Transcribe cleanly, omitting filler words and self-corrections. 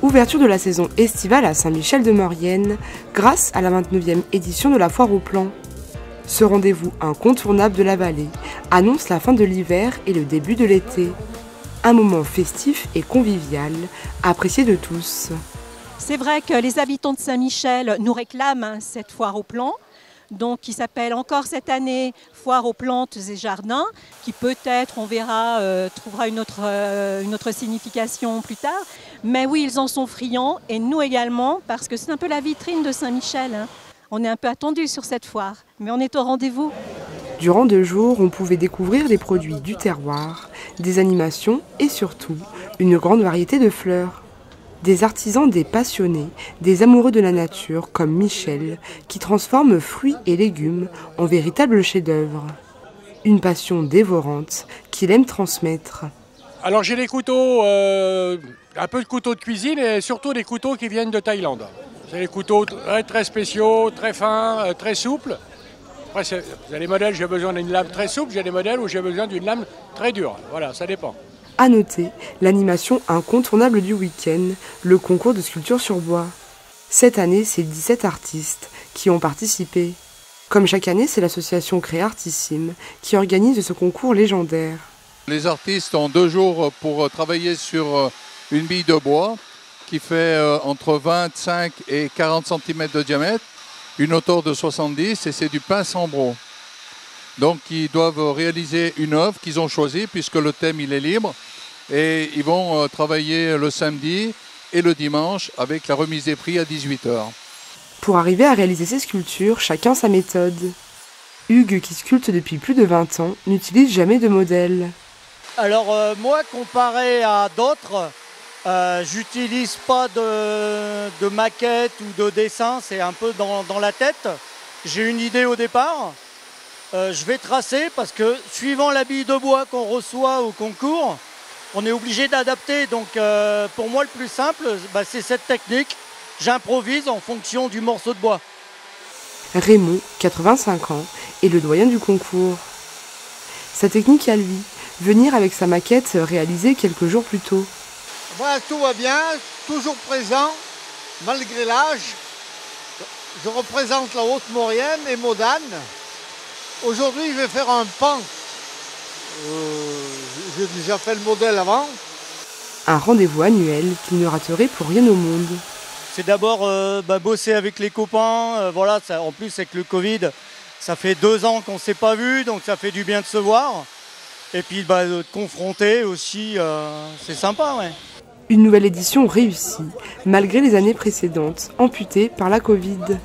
Ouverture de la saison estivale à Saint-Michel-de-Maurienne grâce à la 29e édition de la Foire aux Plants. Ce rendez-vous incontournable de la vallée annonce la fin de l'hiver et le début de l'été. Un moment festif et convivial, apprécié de tous. C'est vrai que les habitants de Saint-Michel nous réclament cette foire aux plants, donc qui s'appelle encore cette année Foire aux plantes et jardins, qui peut-être, on verra, trouvera une autre signification plus tard. Mais oui, ils en sont friands et nous également, parce que c'est un peu la vitrine de Saint-Michel. On est un peu attendus sur cette foire, mais on est au rendez-vous. Durant 2 jours, on pouvait découvrir des produits du terroir, des animations et surtout une grande variété de fleurs. Des artisans, des passionnés, des amoureux de la nature comme Michel, qui transforment fruits et légumes en véritables chefs-d'œuvre. Une passion dévorante qu'il aime transmettre. Alors j'ai des couteaux, un peu de couteaux de cuisine et surtout des couteaux qui viennent de Thaïlande. C'est des couteaux très spéciaux, très fins, très souples. Après, vous avez des modèles, j'ai besoin d'une lame très souple, j'ai des modèles où j'ai besoin d'une lame très dure. Voilà, ça dépend. À noter, l'animation incontournable du week-end, le concours de sculpture sur bois. Cette année, c'est 17 artistes qui ont participé. Comme chaque année, c'est l'association Créartissime qui organise ce concours légendaire. Les artistes ont 2 jours pour travailler sur une bille de bois qui fait entre 25 et 40 cm de diamètre, une hauteur de 70 et c'est du pince-en-bros. Donc ils doivent réaliser une œuvre qu'ils ont choisie puisque le thème il est libre et ils vont travailler le samedi et le dimanche avec la remise des prix à 18h. Pour arriver à réaliser ces sculptures, chacun sa méthode. Hugues, qui sculpte depuis plus de 20 ans, n'utilise jamais de modèle. Alors moi, comparé à d'autres, j'utilise pas de maquette ou de dessin, c'est un peu dans la tête. J'ai une idée au départ. Je vais tracer parce que suivant la bille de bois qu'on reçoit au concours, on est obligé d'adapter. Donc pour moi le plus simple, c'est cette technique. J'improvise en fonction du morceau de bois. Raymond, 85 ans, est le doyen du concours. Sa technique à lui, venir avec sa maquette réalisée quelques jours plus tôt. Voilà, tout va bien, toujours présent, malgré l'âge. Je représente la Haute-Maurienne et Modane. Aujourd'hui, je vais faire un pan. J'ai déjà fait le modèle avant. Un rendez-vous annuel qu'il ne raterait pour rien au monde. C'est d'abord bosser avec les copains. Voilà, ça, en plus, avec le Covid, ça fait 2 ans qu'on ne s'est pas vu, donc ça fait du bien de se voir. Et puis de confronter aussi, c'est sympa, ouais. Une nouvelle édition réussie, malgré les années précédentes, amputées par la Covid.